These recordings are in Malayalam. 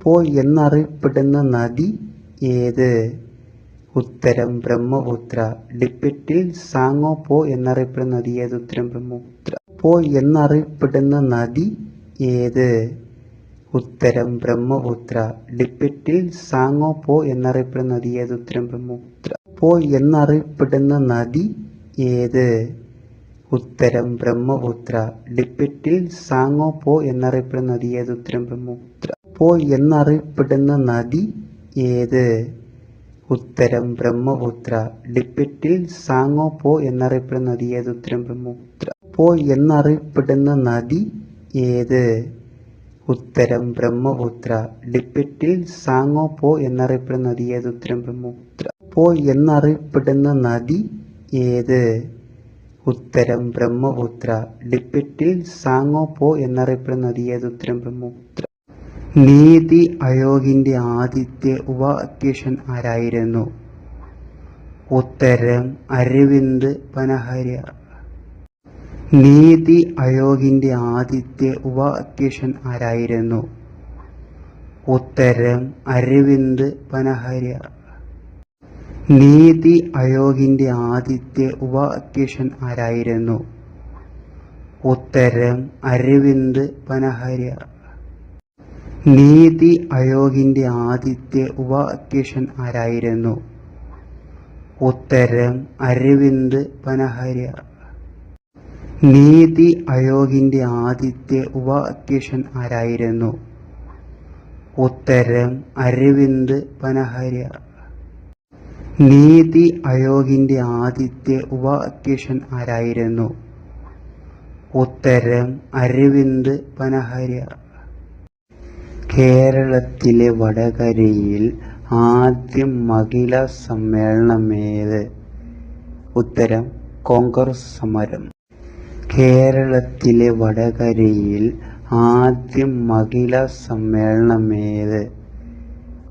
പോ എന്നറിയപ്പെടുന്ന നദി ഏത്? ഉത്തരം ബ്രഹ്മപുത്ര. ടിബറ്റിൽ സാങ്ങോ പോ എന്നറിയപ്പെടുന്ന നദി ഏത്? ഉത്തരം ബ്രഹ്മപുത്ര. പോ എന്നറിയപ്പെടുന്ന നദി ഏത്? ഉത്തരം ബ്രഹ്മപുത്ര. ടിബറ്റിൽ സാങ്ങോ പോ എന്നറിയപ്പെടുന്ന നദി ഏത്? ഉത്തരം ബ്രഹ്മപുത്ര. പോ എന്നറിയപ്പെടുന്ന നദി ഏത്? ഉത്തരം ബ്രഹ്മപുത്ര. ടിബറ്റിൽ സാങ്ങോ പോ എന്നറിയപ്പെടുന്ന നദി ഏത്? ഉത്തരം ബ്രഹ്മപുത്ര. പോ എന്നറിയപ്പെടുന്ന നദി ഏത്? ഉത്തരം ബ്രഹ്മപുത്ര. ടിബറ്റിൽ സാങ്ങോ പോ എന്നറിയപ്പെടുന്ന നദി ഏത്? ഉത്തരം ബ്രഹ്മപുത്ര. പോ എന്നറിയപ്പെടുന്ന നദി ഏത്? ഉത്തരം ബ്രഹ്മപുത്ര. ടിബറ്റിൽ സാങ്ങോ പോ എന്നറിയപ്പെടുന്ന നദി ഏത്? ഉത്തരം ബ്രഹ്മപുത്ര. പോ എന്നറിയപ്പെടുന്ന നദി ഏത്? ഉത്തരം ബ്രഹ്മപുത്ര. ടിബറ്റിൽ സാങ്ങോ പോ എന്നറിയപ്പെടുന്ന നദി ഏത്? ഉത്തരം ബ്രഹ്മപുത്ര. നീതി ആയോഗിന്റെ ആദ്യത്തെ ഉപാധ്യക്ഷൻ ആരായിരുന്നു? ഉത്തരം അരവിന്ദ് പനഹരിയ. നീതി ആയോഗിന്റെ ആദ്യത്തെ ഉപാധ്യക്ഷൻ ആരായിരുന്നു? ഉത്തരം അരവിന്ദ് പനഹരിയ. നീതി ആയോഗിന്റെ ആദ്യത്തെ ഉപാധ്യക്ഷൻ ആരായിരുന്നു? ഉത്തരം അരവിന്ദ് പനഹരിയ. നീതി ആയോഗിന്റെ ആദ്യത്തെ ഉപാധ്യക്ഷൻ ആരായിരുന്നു? ഉത്തരം അരവിന്ദ് പനഹരിയ. നീതി ആയോഗിന്റെ ആദ്യത്തെ ഉപാധ്യക്ഷൻ ആരായിരുന്നു? ഉത്തരം അരവിന്ദ് പനഹരിയ. നീതി ആയോഗിന്റെ ആദ്യത്തെ ഉപാധ്യക്ഷൻ ആരായിരുന്നു? ഉത്തരം അരവിന്ദ് പനഹരിയ. കേരളത്തിലെ വടകരയിൽ ആദ്യ മഹിളാ സമ്മേളനമേത്? ഉത്തരം കോൺഗ്രസ് സമരം. കേരളത്തിലെ വടകരയിൽ ആദ്യ മഹിളാ സമ്മേളനമേത്?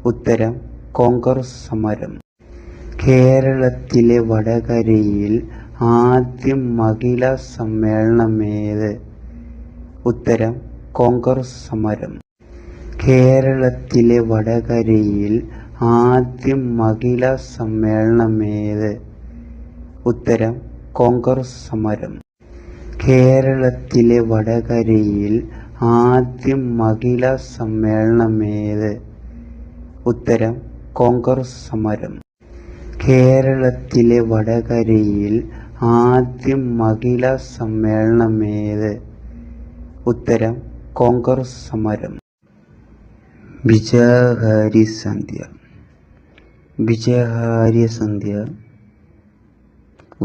ഉത്തരം കോൺഗ്രസ് സമരം. കേരളത്തിലെ വടകരയിൽ ആദ്യ മഹിളാ സമ്മേളനമേത്? ഉത്തരം കോൺഗ്രസ് സമരം. കേരളത്തിലെ വടകരയിൽ ആദ്യ മഹിളാ സമ്മേളനമേത്? ഉത്തരം കോൺഗ്രസ് സമരം. കേരളത്തിലെ വടകരയിൽ ആദ്യ മഹിളാ സമ്മേളനമേത്? ഉത്തരം കോൺഗ്രസ് സമരം. കേരളത്തിലെ വടകരയിൽ ആദ്യ മഹിളാ സമ്മേളനമേത്? ഉത്തരം കോൺഗ്രസ് സമരം. വിജയഹാരി സന്ധ്യ. വിജയഹാരി സന്ധ്യ.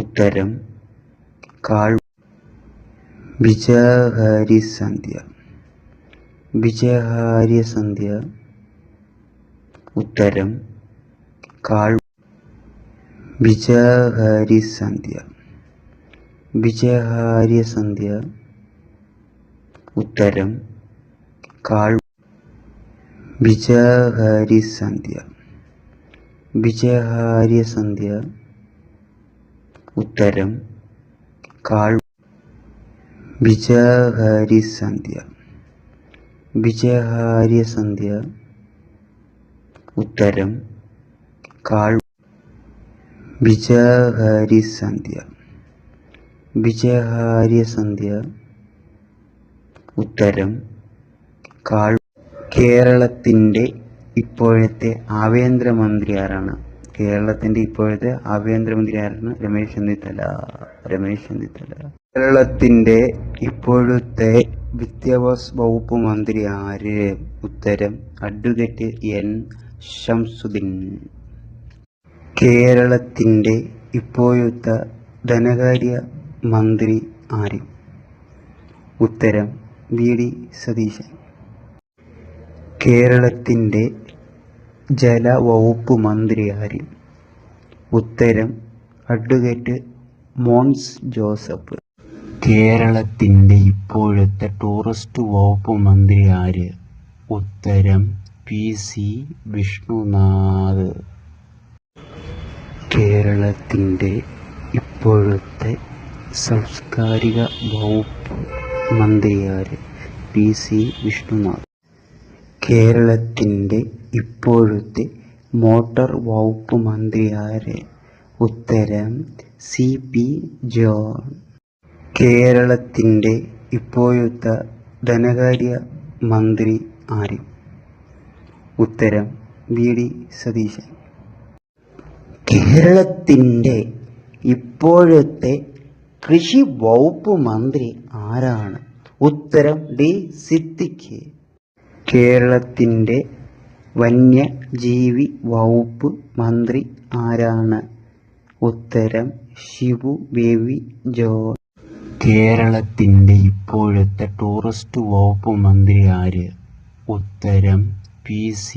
ഉത്തരം കാൾ. വിജയഹാരി സന്ധ്യ. വിജയഹാരി സന്ധ്യ. ഉത്തരം കാൾ. വിജയഹാരി സന്ധ്യ. വിജയഹാരി സന്ധ്യ. ഉത്തരം കാൾ. വിജയഹാരി സന്ധ്യ. വിജയഹാരി സന്ധ്യ. ഉത്തരം കാൾ. വിജയഹാരി സന്ധ്യ. വിജയഹാരി സന്ധ്യ. ഉത്തരം കാൾ. വിജയഹാരി സന്ധ്യ. വിജയഹാരി സന്ധ്യ. ഉത്തരം കാൾ. കേരളത്തിൻ്റെ ഇപ്പോഴത്തെ ആഭ്യന്തരമന്ത്രി ആരാണ്? കേരളത്തിൻ്റെ ഇപ്പോഴത്തെ ആഭ്യന്തരമന്ത്രി ആരാണ്? രമേശ് ചെന്നിത്തല. രമേശ് ചെന്നിത്തല. കേരളത്തിൻ്റെ ഇപ്പോഴത്തെ വിദ്യാഭ്യാസ വകുപ്പ് മന്ത്രി ആര്? ഉത്തരം അഡ്വക്കേറ്റ് എൻ ശംസുദ്ദീൻ. കേരളത്തിൻ്റെ ഇപ്പോഴത്തെ ധനകാര്യ മന്ത്രി ആര്? ഉത്തരം വി ഡി സതീശൻ. കേരളത്തിൻ്റെ ജലവകുപ്പ് മന്ത്രി ആര്? ഉത്തരം അഡ്വക്കേറ്റ് മോൻസ് ജോസഫ്. കേരളത്തിൻ്റെ ഇപ്പോഴത്തെ ടൂറിസ്റ്റ് വകുപ്പ് മന്ത്രി ആര്? ഉത്തരം പി സി വിഷ്ണുനാഥ്. കേരളത്തിൻ്റെ ഇപ്പോഴത്തെ സാംസ്കാരിക വകുപ്പ് മന്ത്രി ആര്? P C Vishnunath. കേരളത്തിൻ്റെ ഇപ്പോഴത്തെ മോട്ടോർ വകുപ്പ് മന്ത്രി ആര്? ഉത്തരം CP ജോൺ. കേരളത്തിൻ്റെ ഇപ്പോഴത്തെ ധനകാര്യ മന്ത്രി ആര്? ഉത്തരം VD സതീശൻ. കേരളത്തിൻ്റെ ഇപ്പോഴത്തെ കൃഷി വകുപ്പ് മന്ത്രി ആരാണ്? ഉത്തരം D സിദ്ദിഖ്. കേരളത്തിൻ്റെ വന്യജീവി വകുപ്പ് മന്ത്രി ആരാണ്? ഉത്തരം ഷിബു ബേബി ജോൺ. കേരളത്തിൻ്റെ ഇപ്പോഴത്തെ ടൂറിസ്റ്റ് വകുപ്പ് മന്ത്രി ആര്? ഉത്തരം PC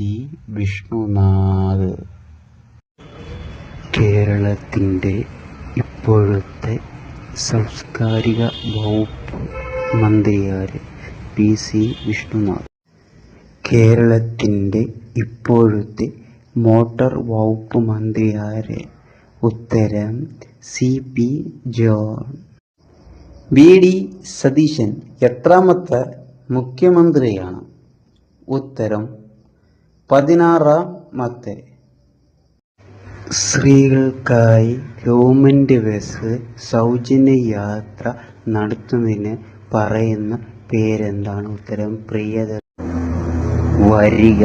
വിഷ്ണുനാഥ്. കേരളത്തിൻ്റെ ഇപ്പോഴത്തെ സാംസ്കാരിക വകുപ്പ് മന്ത്രി ആര്? PC വിഷ്ണുനാഥ്. കേരളത്തിൻ്റെ ഇപ്പോഴത്തെ മോട്ടോർ വകുപ്പ് മന്ത്രി ആര്? ഉത്തരം CP ജോൺ. VD സതീശൻ എത്രാമത്തെ മുഖ്യമന്ത്രിയാണ്? ഉത്തരം 16ാമത്തെ. സ്ത്രീകൾക്കായി ഗവൺമെൻറ് ബസ് സൗജന്യ യാത്ര നടത്തുന്നതിന് പറയുന്ന പേരെന്താണ്? ഉത്തരം പ്രിയദർശിനി. വരിക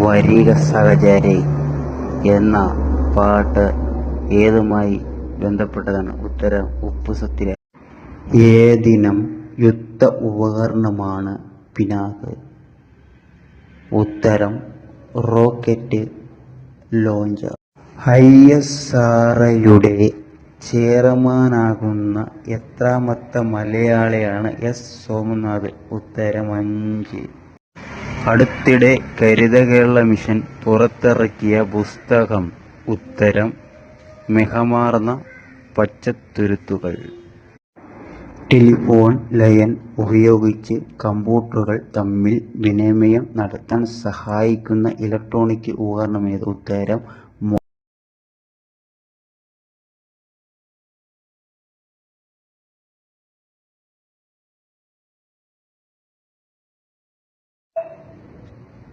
വരിക സഹചരേ എന്ന പാട്ട് ഏതുമായി ബന്ധപ്പെട്ടതാണ്? ഉത്തരം ഉപ്പു സത്യാഗ്രഹം. ഏതിനം യുദ്ധ ഉപകരണമാണ് പിനാക്? ഉത്തരം റോക്കറ്റ് ലോഞ്ചർ. ISROയുടെ ചെയർമാനാകുന്ന എത്രാമത്തെ മലയാളിയാണ് S സോമനാഥ്? ഉത്തരം 5. അടുത്തിടെ ഹരിത കേരള മിഷൻ പുറത്തിറക്കിയ പുസ്തകം? ഉത്തരം മികമാർന്ന പച്ചത്തുരുത്തുകൾ. ടെലിഫോൺ ലൈൻ ഉപയോഗിച്ച് കമ്പ്യൂട്ടറുകൾ തമ്മിൽ വിനിമയം നടത്താൻ സഹായിക്കുന്ന ഇലക്ട്രോണിക് ഉപകരണം ഏത്? ഉത്തരം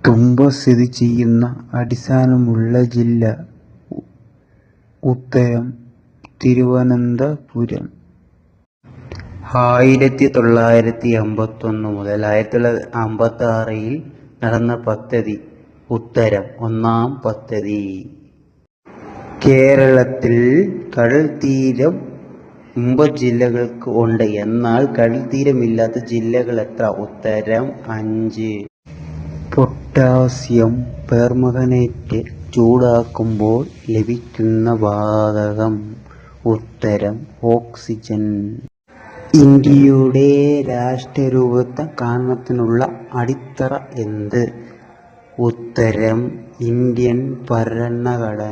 തുമ്പ സ്ഥിതി ചെയ്യുന്ന അടിസ്ഥാനമുള്ള ജില്ല? ഉത്തരം തിരുവനന്തപുരം. 1951 മുതൽ 1956 നടന്ന പദ്ധതി? ഉത്തരം 1-ാം പദ്ധതി. കേരളത്തിൽ കടൽത്തീരം 9 ജില്ലകൾക്ക് ഉണ്ട്, എന്നാൽ കടൽത്തീരമില്ലാത്ത ജില്ലകൾ എത്ര? ഉത്തരം 5. പൊട്ടാസ്യം പെർമാംഗനേറ്റ് ചൂടാക്കുമ്പോൾ ലഭിക്കുന്ന വാതകം? ഉത്തരം ഓക്സിജൻ. ഇന്ത്യയുടെ രാഷ്ട്രരൂപത്തെ കാണുന്നതിനുള്ള അടിത്തറ എന്ത്? ഉത്തരം ഇന്ത്യൻ ഭരണഘടന.